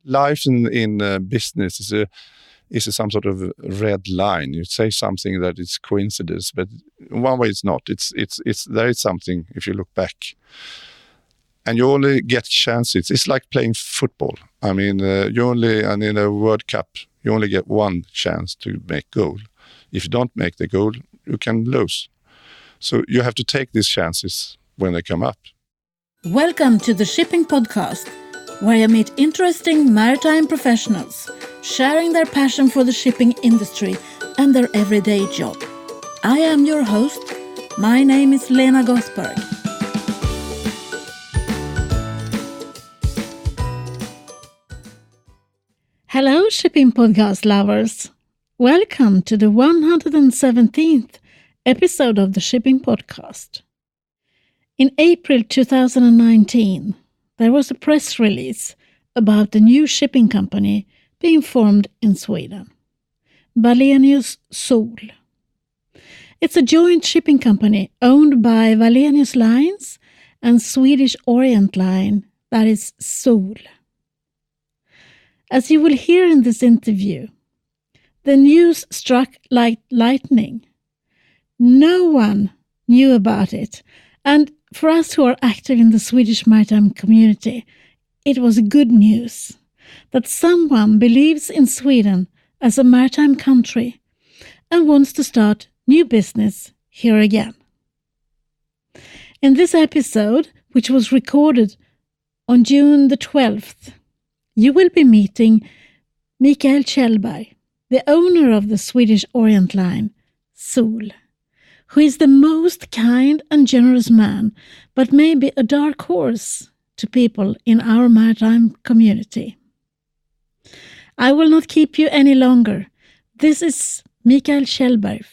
Life in business is some sort of red line. You say something that is coincidence, but in one way it's not. It's there is something if you look back, and you only get chances. It's like playing football. I mean, and in a World Cup, you only get one chance to make goal. If you don't make the goal, you can lose. So you have to take these chances when they come up. Welcome to the Shipping Podcast, where I meet interesting maritime professionals sharing their passion for the shipping industry and their everyday job. I am your host. My name is Lena Gothenburg. Hello, Shipping Podcast lovers. Welcome to the 117th episode of the Shipping Podcast. In April 2019, there was a press release about the new shipping company being formed in Sweden, Wallenius SOL. It's a joint shipping company owned by Wallenius Lines and Swedish Orient Line, that is SOL. As you will hear in this interview, the news struck like lightning. No one knew about it, and for us who are active in the Swedish maritime community, it was good news that someone believes in Sweden as a maritime country and wants to start new business here again. In this episode, which was recorded on June the 12th, you will be meeting Michael Kjellberg, the owner of the Swedish Orient Line, SOL, who is the most kind and generous man, but maybe a dark horse to people in our maritime community. I will not keep you any longer. This is Michael Kjellberg.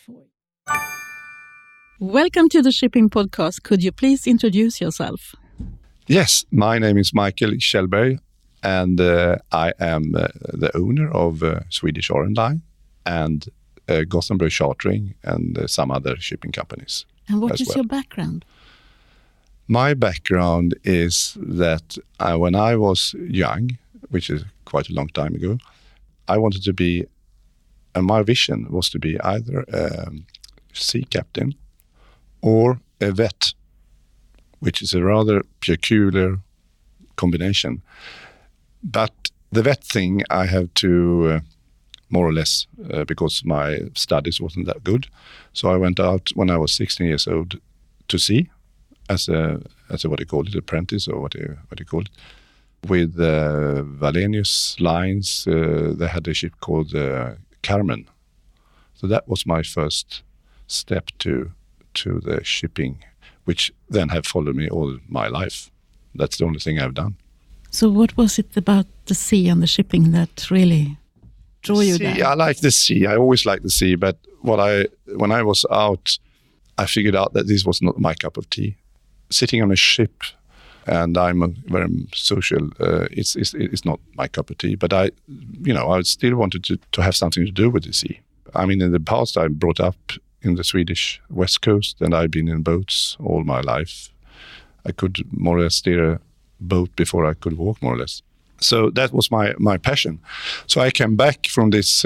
Welcome to the Shipping Podcast. Could you please introduce yourself? Yes, my name is Michael Kjellberg, and I am the owner of Swedish Orient Line and Gothenburg Chartering and some other shipping companies. And what is your background? My background is that when I was young, which is quite a long time ago, I wanted to be, and my vision was to be either a sea captain or a vet, which is a rather peculiar combination. But the vet thing I have to more or less because my studies wasn't that good. So I went out when I was 16 years old to sea as a what do you call it, apprentice or what do you call it, with Wallenius Lines. They had a ship called CARMEN. So that was my first step to the shipping, which then have followed me all my life. That's the only thing I've done. So what was it about the sea and the shipping that really drew you there? I like the sea. I always liked the sea. But when I was out, I figured out that this was not my cup of tea. Sitting on a ship, and I'm a very social. It's not my cup of tea. But I still wanted to have something to do with the sea. I mean, in the past, I brought up in the Swedish West Coast, and I've been in boats all my life. I could more or less steer a boat before I could walk, more or less. So that was my passion. So I came back from this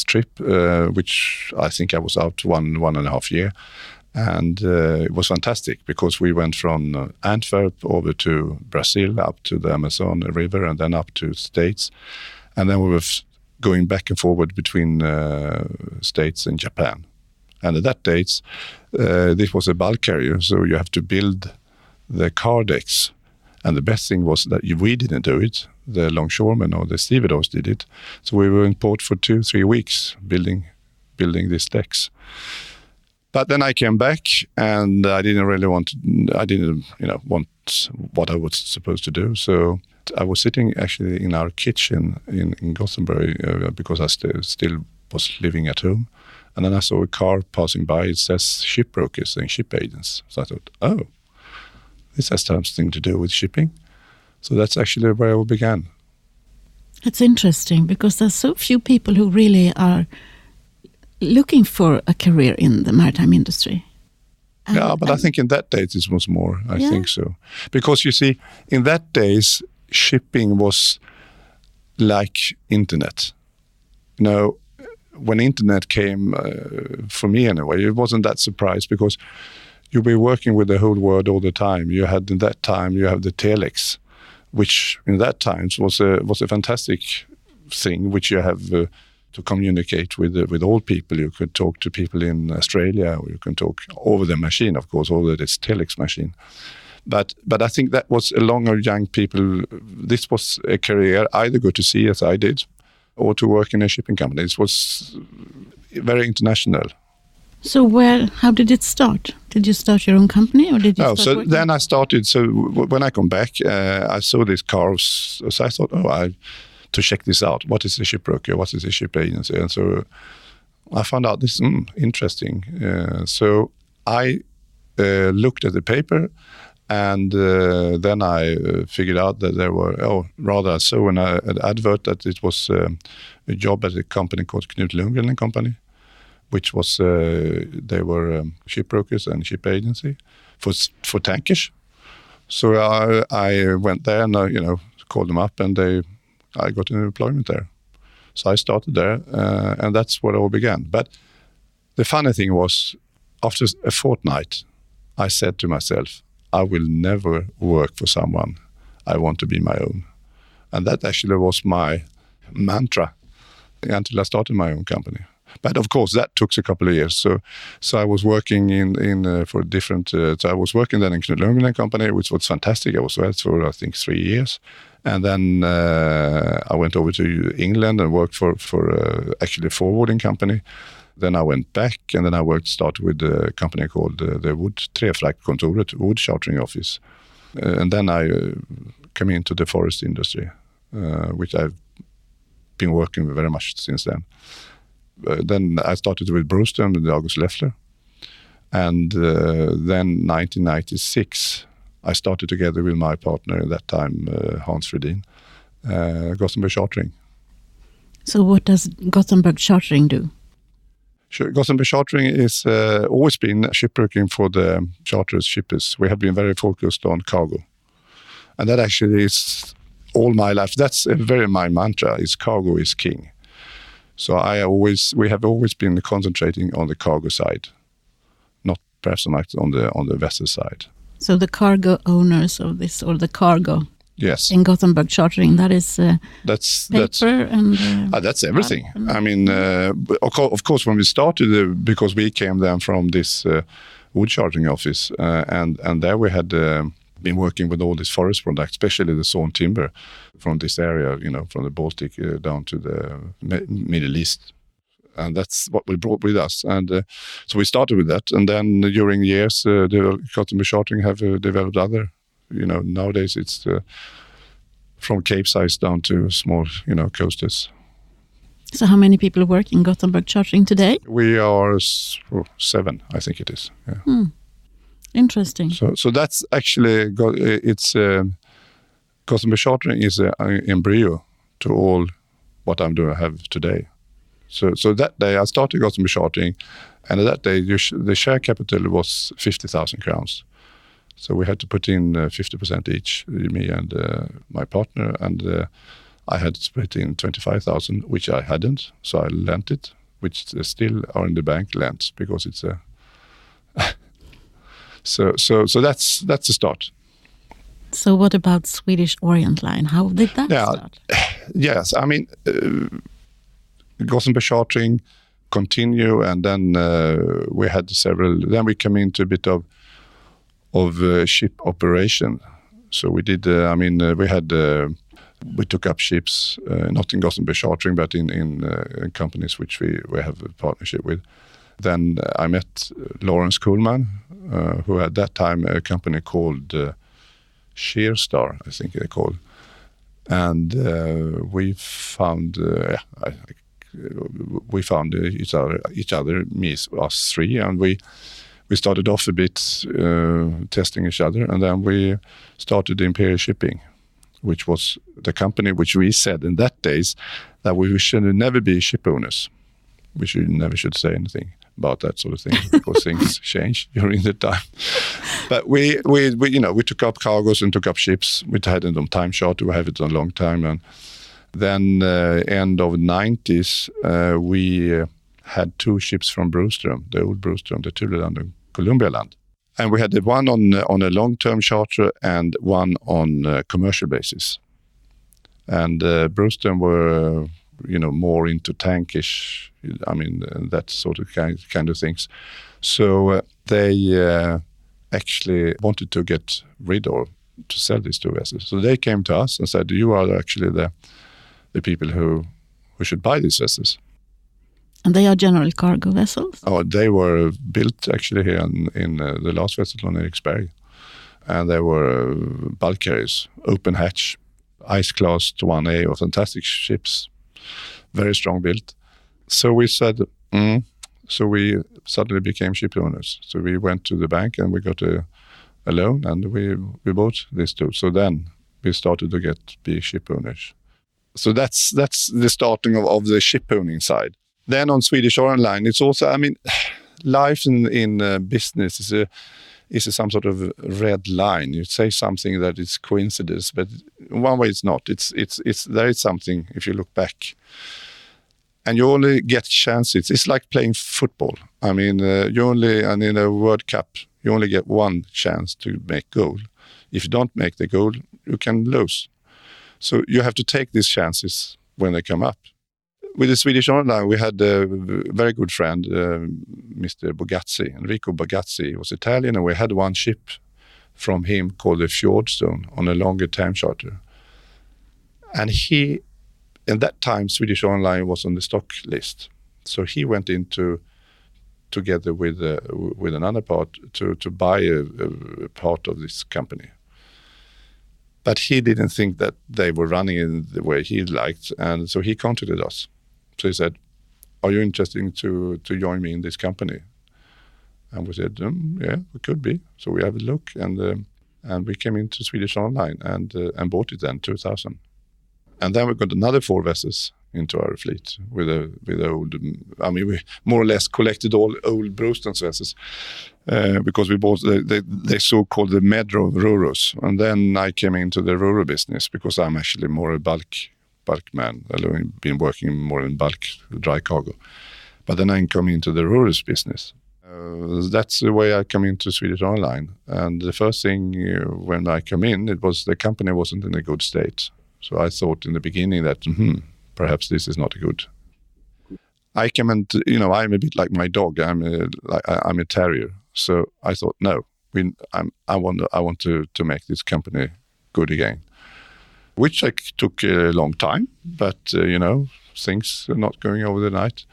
trip, which I think I was out one and a half year. And it was fantastic because we went from Antwerp over to Brazil, up to the Amazon River, and then up to States. And then we were going back and forward between States and Japan. And at that date, this was a bulk carrier, so you have to build the car decks. And the best thing was that we didn't do it. The longshoremen or the stevedores did it. So we were in port for 2-3 weeks building these decks. But then I came back, and I didn't want what I was supposed to do. So I was sitting actually in our kitchen in Gothenburg because I still was living at home. And then I saw a car passing by. It says shipbrokers and ship agents. So I thought, oh, this has something to do with shipping. So that's actually where I began. It's interesting because there's so few people who really are looking for a career in the maritime industry. Yeah, but I think in that days it was more. I think so. Because you see, in that days, shipping was like internet. You know, when internet came, for me anyway, it wasn't that surprised because you were working with the whole world all the time. You had in that time, you have the telex, which in that times was a fantastic thing, which you have to communicate with all people. You could talk to people in Australia, or you can talk over the machine, of course, over this telex machine. But I think that was along of young people. This was a career, either go to sea as I did, or to work in a shipping company. This was very international. So how did it start? Did you start your own company, or did you start working? Then I started. So when I come back, I saw these cars. So I thought, to check this out. What is a shipbroker? What is a ship agency? And so I found out this interesting. So I looked at the paper, and then I figured out that there were, I saw an advert that it was a job at a company called Knut Lundgren and Company, which was, they were shipbrokers and ship agency for tankers. So I went there and, called them up, and I got an employment there. So I started there, and that's where it all began. But the funny thing was, after a fortnight, I said to myself, I will never work for someone. I want to be my own. And that actually was my mantra until I started my own company. But of course, that took a couple of years. So I was working for different. So I was working then in Knut Lundgren Company, which was fantastic. I was there for I think 3 years, and then I went over to England and worked for actually a forwarding company. Then I went back, and then started with a company called the Trefraktkontoret, Wood Chartering Office. And then I came into the forest industry, which I've been working very much since then. Then I started with Broström and August Leffler. And then 1996, I started together with my partner at that time, Hans Fredin, Gothenburg Chartering. So what does Gothenburg Chartering do? Sure. Gothenburg Chartering is always been shipbroking for the charterers, shippers. We have been very focused on cargo. And that actually is all my life. That's my mantra, is cargo is king. So we have always been concentrating on the cargo side, not perhaps so much on the vessel side. So the cargo owners of this, or the cargo, yes, in Gothenburg Chartering, that is paper and that's everything. I mean, of course, when we started, because we came then from this wood chartering office, and there we had been working with all these forest products, especially the sawn timber from this area, from the Baltic down to the Middle East. And that's what we brought with us. And so we started with that. And then during years, the Gothenburg Chartering have developed other, nowadays it's from Cape size down to small, coasters. So how many people work in Gothenburg Chartering today? We are 7, I think it is. Yeah. Interesting. So that's actually, Gothenburg Chartering is an embryo to all what I'm doing, have today. So that day I started Gothenburg Chartering, and at that day the share capital was 50,000 crowns. So we had to put in 50% each, me and my partner, and I had to put in 25,000, which I hadn't. So I lent it, which still are in the bank lent, because it's a. So that's the start. So what about Swedish Orient Line? How did that start? Yes, I mean, Gothenburg Chartering continue, and then we had several. Then we came into a bit of ship operation. So we did. We took up ships, not in Gothenburg Chartering, but in companies which we have a partnership with. Then I met Lawrence Kuhlman, who at that time a company called Shearstar, I think they called, and we found each other, us three, and we started off a bit testing each other, and then we started Imperial Shipping, which was the company which we said in that days that we should never be ship owners. We never should say anything. about that sort of thing because things change during the time. But we took up cargoes and took up ships. We had it on time charter. We have it on a long time, and then end of the 90s, we had 2 ships from Broström, the old Broström, the Tuleland and Columbialand. And we had the one on a long-term charter and one on a commercial basis. And Broström were, more into tankish, that sort of kind of things. So they actually wanted to get rid or to sell these 2 vessels. So they came to us and said, you are actually the people who should buy these vessels. And they are general cargo vessels? Oh, they were built actually here in the last vessel on Eriksberg. And they were bulk carriers, open hatch, ice class to 1A, or fantastic ships, very strong built. So we said, so we suddenly became ship owners. So we went to the bank and we got a loan and we bought these 2. So then we started to be ship owners. So that's the starting of the ship owning side. Then on Swedish Orient Line, it's also, life in business is some sort of red line. You say something that is coincidence, but in one way it's not. It's there is something if you look back, and you only get chances. It's like playing football. You only, and in a World Cup, you only get one chance to make goal. If you don't make the goal, you can lose. So you have to take these chances when they come up. With the Swedish Orient Line, we had a very good friend, Mr. Bogazzi, Enrico Bogazzi. He was Italian, and we had one ship from him called the Fjordstone on a longer time charter. And in that time, Swedish Orient Line was on the stock list. So he went into, together with another part, to buy a part of this company. But he didn't think that they were running in the way he liked, and so he contacted us. So he said, are you interested to join me in this company? And we said, yeah, we could be. So we have a look, and we came into Swedish Orient Line and bought it then, 2000. And then we got another 4 vessels into our fleet with old. We more or less collected all old Broström vessels because we bought they so-called the Medro Roros. And then I came into the Roro business because I'm actually more a bulk man. I've been working more in bulk dry cargo. But then I come into the Roros business. That's the way I come into Swedish Orient Line. And the first thing when I come in, it was the company wasn't in a good state. So I thought in the beginning that perhaps this is not good. I came into, I'm a bit like my dog. I'm a terrier. So I thought, no, I want to make this company good again, which took a long time. But things are not going over the night.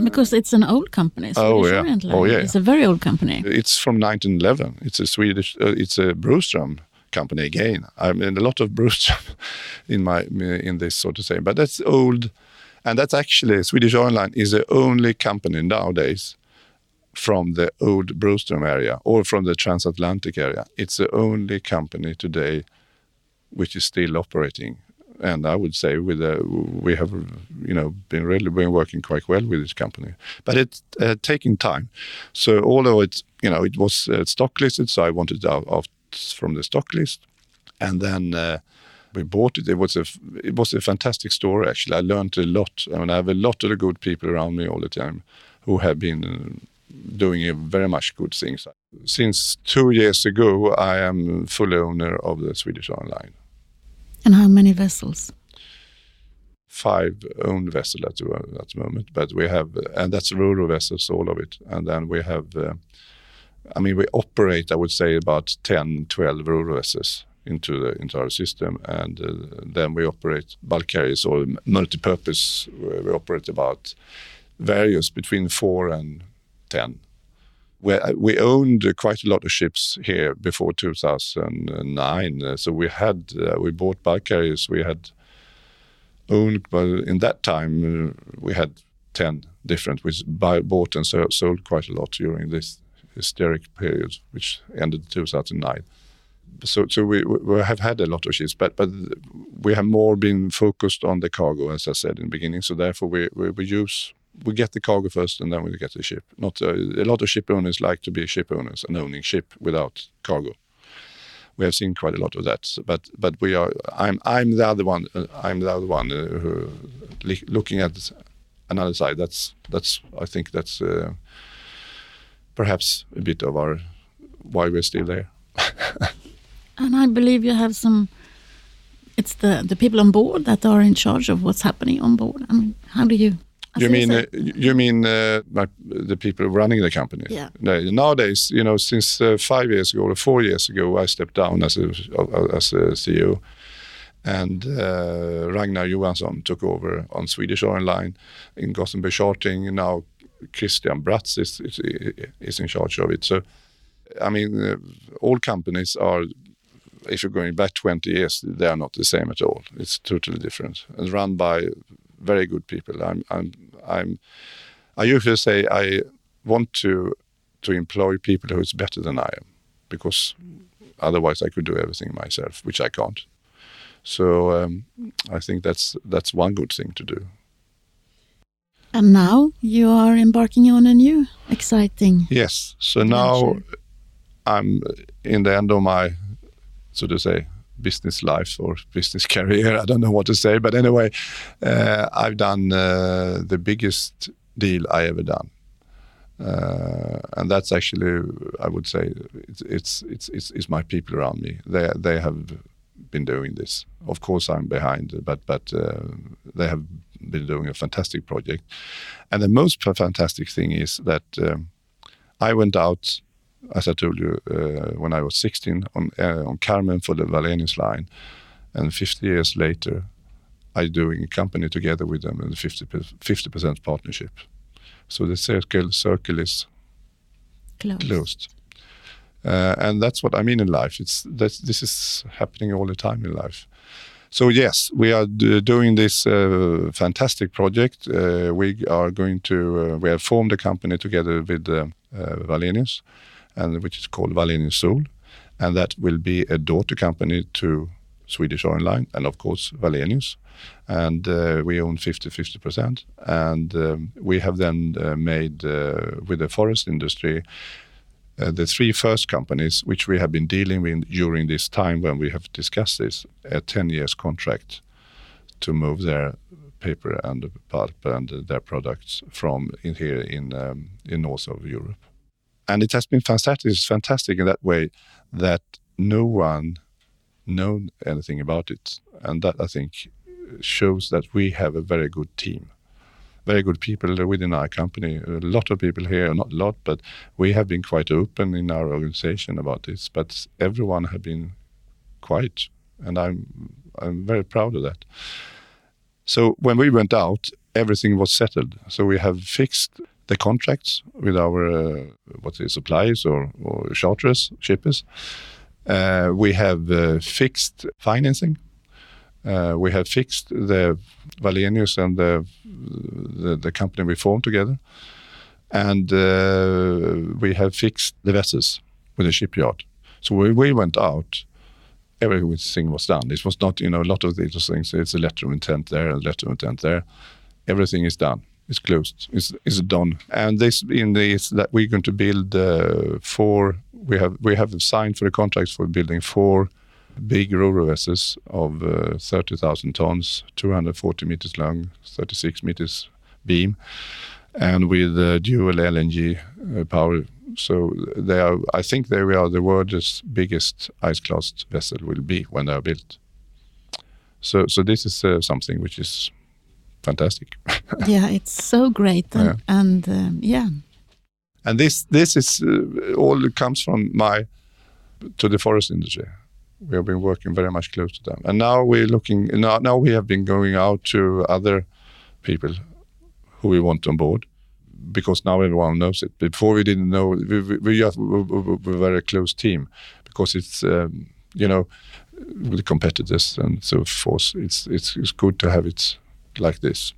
Because it's an old company. Swedish Orient Line. It's a very old company. It's from 1911. It's a Swedish. It's a Broström company again. A lot of Broström in this, so to say, but that's old, and that's actually Swedish Orient Line is the only company nowadays from the old Broström area or from the transatlantic area. It's the only company today which is still operating, and I would say we have been working quite well with this company, but it's taking time. So although it was stock listed, so I wanted out from the stock list, and then we bought it. It was a fantastic story actually. I learned a lot, and I have a lot of the good people around me all the time who have been doing very much good things. Since 2 years ago, I am full owner of the Swedish Orient Line. And how many vessels? 5 owned vessels at the moment, but we have, and that's Roro vessels, all of it, and then we have. We operate, I would say, about 10, 12 Roro vessels into our system, and then we operate bulk carriers or multi-purpose. We operate about various between 4 and 10. We owned quite a lot of ships here before 2009. So we bought bulk carriers. We had owned, but in that time we had 10 different. We bought and sold quite a lot during this historic period, which ended 2009. So we have had a lot of ships, but we have more been focused on the cargo, as I said in the beginning. So therefore we use we get the cargo first and then we get the ship. Not a lot of ship owners like to be ship owners and owning ship without cargo. We have seen quite a lot of that, but we are. I'm the other one. I'm the other one who looking at another side. That's. I think that's perhaps a bit of our why we're still there. And I believe you have some. It's the people on board that are in charge of what's happening on board. I mean, how do you? You mean the people running the company? Yeah. Nowadays, since 5 years ago or 4 years ago, I stepped down as a CEO, and Ragnar Johansson took over on Swedish Orient Line in Gothenburg Chartering. Now Christian Bratz is in charge of it. So, I mean, all companies are. If you're going back 20 years, they are not the same at all. It's totally different and run by very good people. I usually say I want to employ people who is better than I am, because otherwise I could do everything myself, which I can't. So I think that's one good thing to do. And now you are embarking on a new exciting. Yes. So now I'm in the end of my, so to say, business life or business career. I don't know what to say, but anyway, I've done the biggest deal I ever done, and that's actually, I would say, it's my people around me. They have been doing this. Of course, I'm behind, but they have been doing a fantastic project, and the most fantastic thing is that I went out. As I told you, when I was 16 on CARMEN for the Wallenius Line, and 50 years later, I'm doing a company together with them in a 50% partnership. So the circle is closed. And that's what I mean in life. This is happening all the time in life. So yes, we are doing this fantastic project. We have formed a company together with Wallenius, and which is called Wallenius SOL, and that will be a daughter company to Swedish Orient Line and of course Wallenius, and we own 50%, and we have then made with the forest industry the three first companies which we have been dealing with during this time when we have discussed this, a 10 years contract to move their paper and pulp and their products from here in north of Europe. And it has been fantastic. It's fantastic in that way that no one known anything about it. And that, I think, shows that we have a very good team. Very good people within our company. A lot of people here, not a lot, but we have been quite open in our organization about this. But everyone has been quiet, and I'm very proud of that. So when we went out, everything was settled. So we have fixed the contracts with our suppliers or charterers, shippers. We have fixed financing. We have fixed the Wallenius and the company we formed together, and we have fixed the vessels with the shipyard. So when we went out, everything was done. It was not, a lot of these things. It's a letter of intent there, and a letter of intent there. Everything is done. It's closed. It's done. And this is that we're going to build 4. We have signed for the contracts for building 4 big ro-ro vessels of 30,000 tons, 240 meters long, 36 meters beam, and with dual LNG power. So I think they are the world's biggest ice-class vessel will be when they are built. So this is something which is fantastic. Yeah, it's so great, and And this is all comes from to the forest industry. We have been working very much close to them, and now we're looking. Now we have been going out to other people who we want on board, because now everyone knows it. Before we didn't know. We're a very close team, because it's with the competitors and so forth. It's good to have it like this.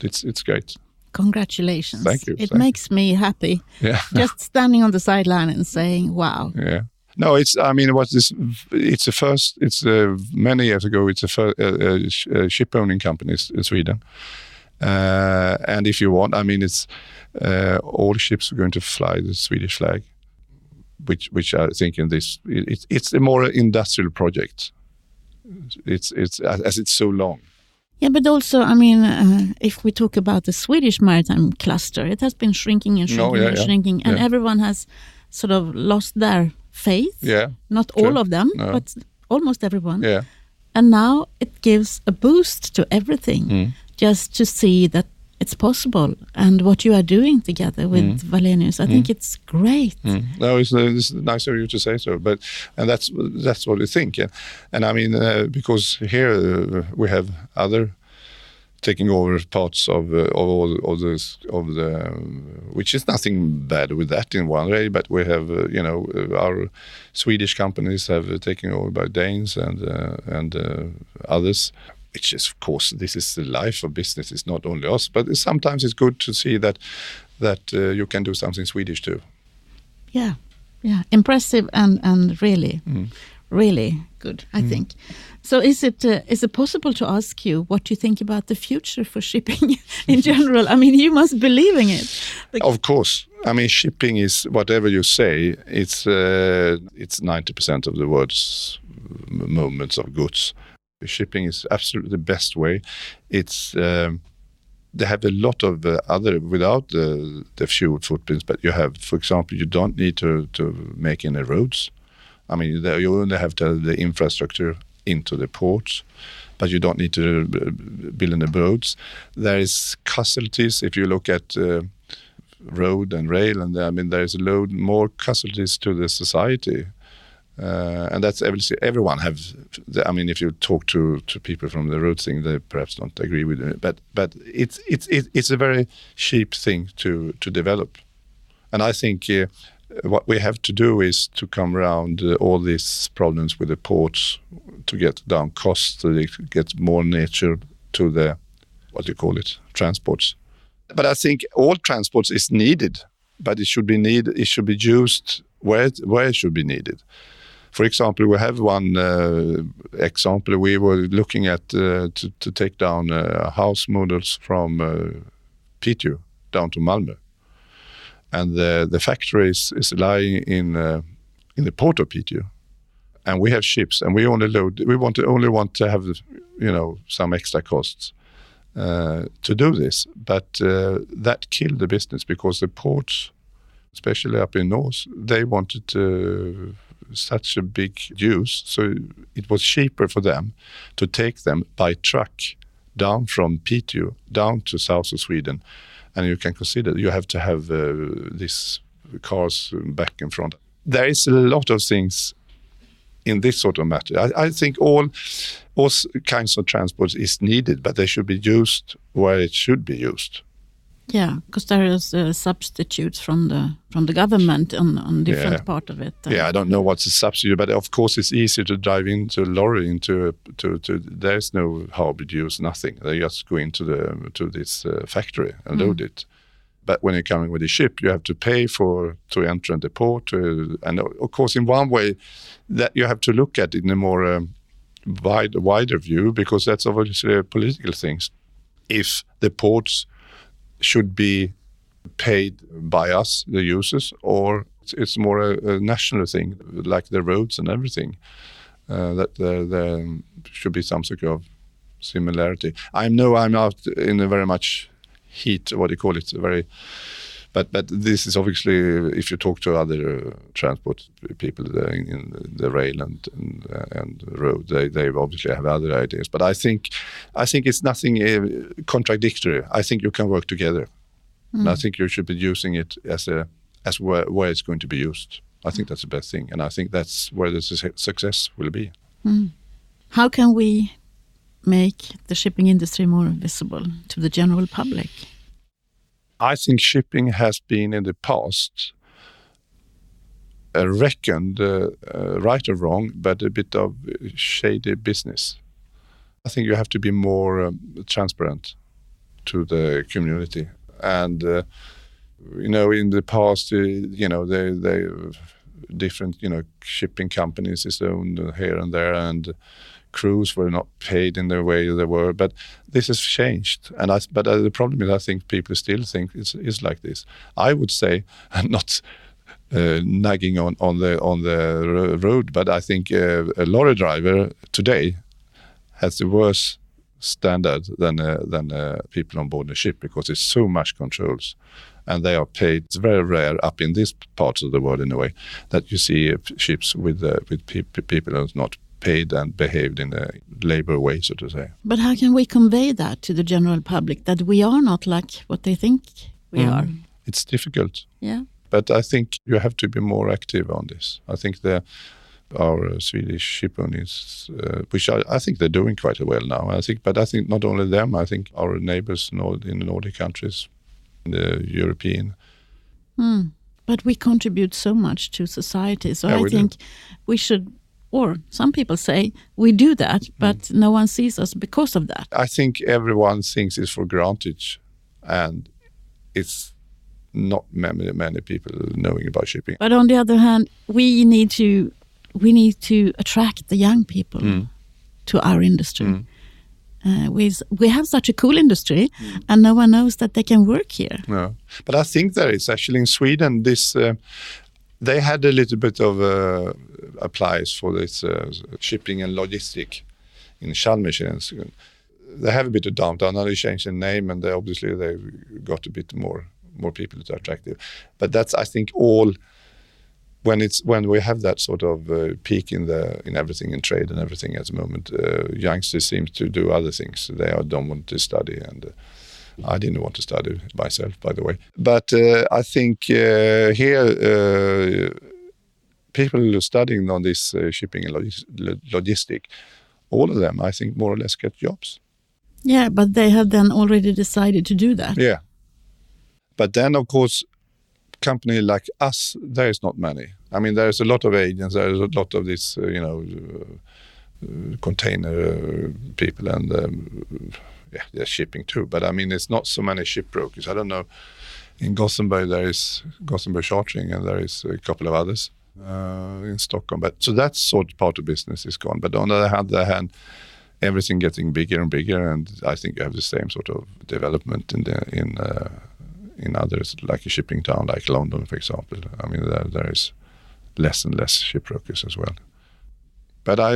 It's great. Congratulations. Thank you. It makes me happy. Yeah. Just standing on the sideline and saying, wow. Yeah. No, it's a first, many years ago, it's a ship owning company in Sweden. And if you want, I mean, it's all ships are going to fly the Swedish flag, which I think in this it's a more industrial project. It's as it's so long. Yeah, but also, I mean, if we talk about the Swedish maritime cluster, it has been shrinking and shrinking, and everyone has sort of lost their faith. Yeah, not all of them, but almost everyone. Yeah, and now it gives a boost to everything, just to see that it's possible, and what you are doing together with Wallenius, I think it's great. No, it's nice of you to say so, and that's what we think, and I mean because here we have other taking over parts of the which is nothing bad with that in one way, but we have our Swedish companies have taken over by Danes and others. Which is, of course, this is the life of business. It's not only us, but sometimes it's good to see that you can do something Swedish too. Yeah, impressive and really, really good, I think. So, is it possible to ask you what you think about the future for shipping in general? I mean, you must believe in it. Of course, I mean, shipping is whatever you say. It's 90% of the world's movements of goods. Shipping is absolutely the best way. It's they have a lot of other without the fuel footprints, but you have, for example, you don't need to make any roads. I mean, you only have to have the infrastructure into the ports, but you don't need to build any roads. There is casualties if you look at road and rail, and I mean there is a load more casualties to the society. And that's everyone have. I mean, if you talk to people from the road thing, they perhaps don't agree with it. But it's a very cheap thing to develop, and I think what we have to do is to come around all these problems with the ports to get down costs, to get more nature to the transports. But I think all transports is needed, but it should be used where it should be needed. For example, we have one example. We were looking at to take down house models from Piteå down to Malmö, and the factory is lying in the port of Piteå, and we have ships, and we only load. We only want to have some extra costs to do this, but that killed the business because the ports, especially up in north, they wanted such a big use, so it was cheaper for them to take them by truck down from Piteå down to south of Sweden, and you can consider you have to have these cars back and front. There is a lot of things in this sort of matter. I think all kinds of transport is needed, but they should be used where it should be used. Yeah, because there is substitutes from the government on different part of it. Yeah, I don't know what's a substitute, but of course it's easier to drive into a lorry to there's no harbor use, nothing. They just go into this factory and load it. But when you're coming with a ship, you have to pay to enter the port, and of course in one way that you have to look at it in a more wider view, because that's obviously a political thing. If the ports should be paid by us, the users, or it's more a national thing, like the roads and everything, that there should be some sort of similarity. I'm out in a very much heat, but this is obviously, if you talk to other transport people in the rail and road, they obviously have other ideas. But I think it's nothing contradictory. I think you can work together, and I think you should be using it as where it's going to be used. I think that's the best thing, and I think that's where the success will be. How can we make the shipping industry more visible to the general public? I think shipping has been in the past reckoned, right or wrong, but a bit of shady business. I think you have to be more transparent to the community. And, in the past, they different, shipping companies is owned here and there, and crews were not paid in the way they were. But this has changed, and the problem is I think people still think it's like this. I would say, not nagging on the road, but I think a lorry driver today has the worse standard than people on board the ship, because there's so much controls, and they are paid. It's very rare up in this part of the world, in a way, that you see ships with people who's not paid and behaved in a labor way, so to say. But how can we convey that to the general public, that we are not like what they think we are? It's difficult. Yeah. But I think you have to be more active on this. I think our Swedish ship owners, which I think they're doing quite well now. But I think not only them. I think our neighbors in the Nordic countries, the European. But we contribute so much to society. So I think we should, or some people say we do that, but no one sees us because of that. I think everyone thinks it's for granted, and it's not many people knowing about shipping. But on the other hand, we need to attract the young people to our industry. We have such a cool industry, and no one knows that they can work here. No, but I think there is actually in Sweden this. They had a little bit of applies for this shipping and logistic in Chalmers. They have a bit of downtown. Now they changed the name, and they got a bit more people to attract it. But that's, I think, all when we have that sort of peak in everything, in trade and everything at the moment. Youngsters seem to do other things. They don't want to study, and I didn't want to study myself, by the way. But I think here people studying on this shipping and logistic, all of them, I think, more or less get jobs. Yeah, but they have then already decided to do that. Yeah. But then, of course, company like us, there is not many. I mean, there's a lot of agents, there's a lot of this, container people, and they're shipping too. But I mean, it's not so many shipbrokers. I don't know. In Gothenburg, there is Gothenburg Chartering, and there is a couple of others in Stockholm. But so that sort of part of business is gone. But on the other hand, everything getting bigger and bigger, and I think you have the same sort of development in others, like a shipping town like London, for example. I mean, there is less and less shipbrokers as well. But I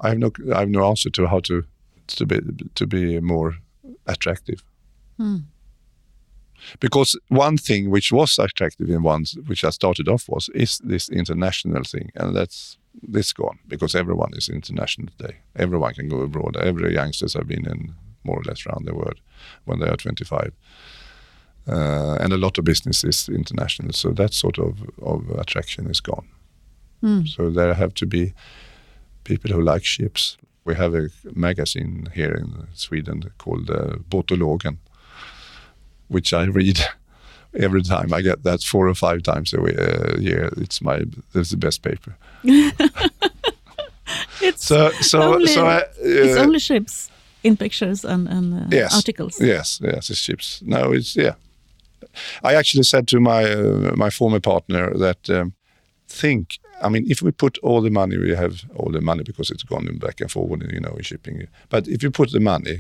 have no answer to how to be more attractive. Because one thing which was attractive in ones which I started off is this international thing, and that's gone, because everyone is international today. Everyone can go abroad. Every youngsters have been in more or less around the world when they are 25. And a lot of business is international, so that sort of attraction is gone. So there have to be people who like ships. We have a magazine here in Sweden called Båtologen, which I read every time. I get that 4 or 5 times a year. It's the best paper. It's only ships in pictures and yes, articles. Yes, it's ships. No, I actually said to my former partner that if we put all the money we have, because it's gone back and forward, in shipping. But if you put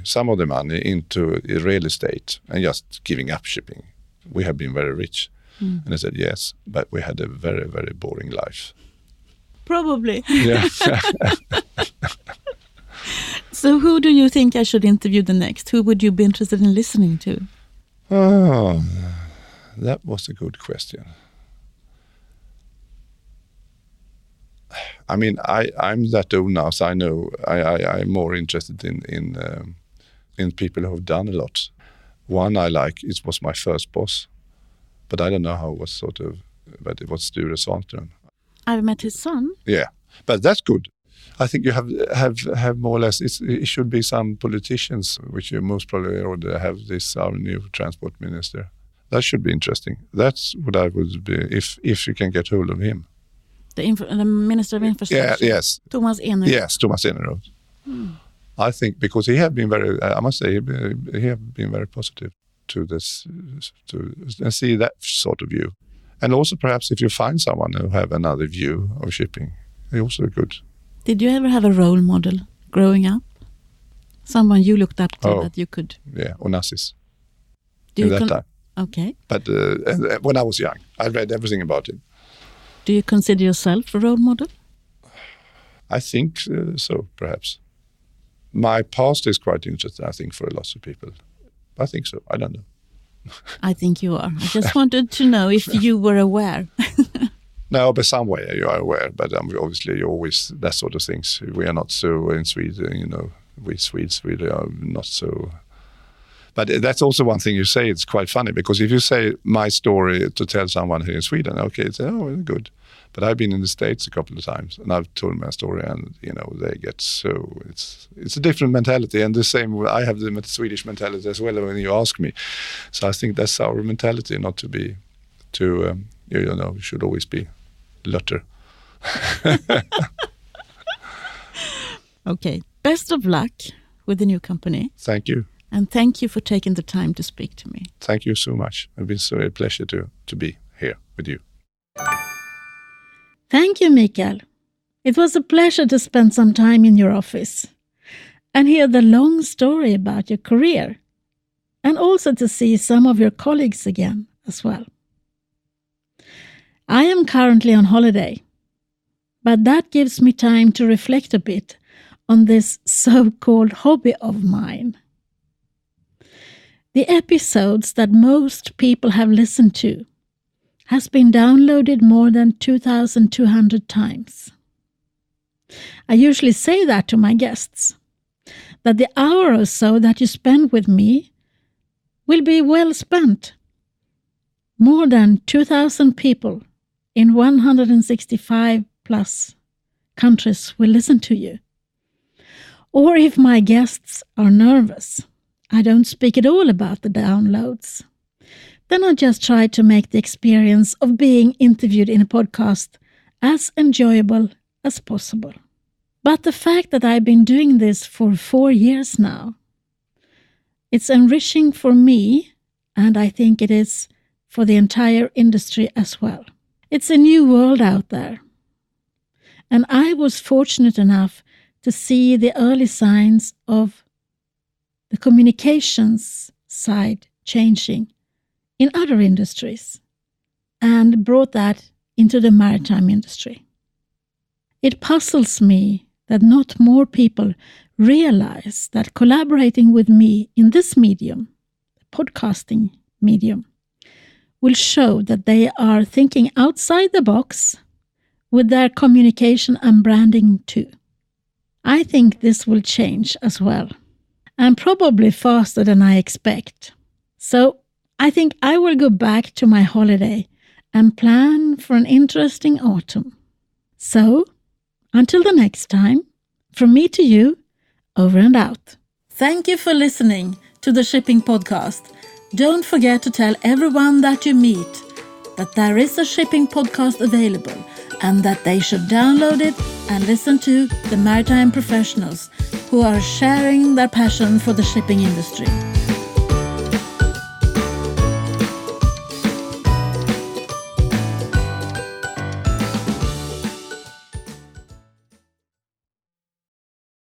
some of the money into real estate and just giving up shipping, we have been very rich. And I said, yes, but we had a very, very boring life. Probably. Yeah. So who do you think I should interview the next? Who would you be interested in listening to? Oh, that was a good question. I mean, I'm that old now, so I know I'm more interested in people who have done a lot. One I like, it was my first boss, but I don't know how it was but it was Sture Svanström. I've met his son. Yeah, but that's good. I think you have more or less, it should be some politicians, which you most probably already have our new transport minister. That should be interesting. That's what I would be, if you can get hold of him. The Minister of Infrastructure? Yeah, yes. Thomas Eneroth? Yes, Thomas Eneroth. I think because he have been very positive to this, and see that sort of view. And also perhaps if you find someone who have another view of shipping, they're also good. Did you ever have a role model growing up? Someone you looked up to that you could... Yeah, Onassis. Do in you that time. Okay. But when I was young, I read everything about him. Do you consider yourself a role model? I think so, perhaps. My past is quite interesting, I think, for a lot of people. I think so. I don't know. I think you are. I just wanted to know if you were aware. No, but some way you are aware. But obviously, you always that sort of things. We are not so in Sweden, you know. We Swedes really are not so. But that's also one thing you say. It's quite funny because if you say my story to tell someone here in Sweden, okay, it's good. But I've been in the States a couple of times and I've told my story, and you know they get so it's a different mentality, and the same I have the Swedish mentality as well when you ask me. So I think that's our mentality, not to be too you should always be lutter. Okay, best of luck with the new company. Thank you. And thank you for taking the time to speak to me. Thank you so much. It's been so a pleasure to be here with you. Thank you, Michael. It was a pleasure to spend some time in your office and hear the long story about your career, and also to see some of your colleagues again as well. I am currently on holiday, but that gives me time to reflect a bit on this so-called hobby of mine. The episodes that most people have listened to has been downloaded more than 2,200 times. I usually say that to my guests, that the hour or so that you spend with me will be well spent. More than 2,000 people in 165 plus countries will listen to you. Or if my guests are nervous, I don't speak at all about the downloads. Then I just try to make the experience of being interviewed in a podcast as enjoyable as possible. But the fact that I've been doing this for 4 years now, it's enriching for me, and I think it is for the entire industry as well. It's a new world out there. And I was fortunate enough to see the early signs of the communications side changing in other industries, and brought that into the maritime industry. It puzzles me that not more people realize that collaborating with me in this medium, the podcasting medium, will show that they are thinking outside the box with their communication and branding too. I think this will change as well, and probably faster than I expect. So I think I will go back to my holiday and plan for an interesting autumn. So, until the next time, from me to you, over and out. Thank you for listening to the Shipping Podcast. Don't forget to tell everyone that you meet that there is a shipping podcast available, and that they should download it and listen to the maritime professionals who are sharing their passion for the shipping industry.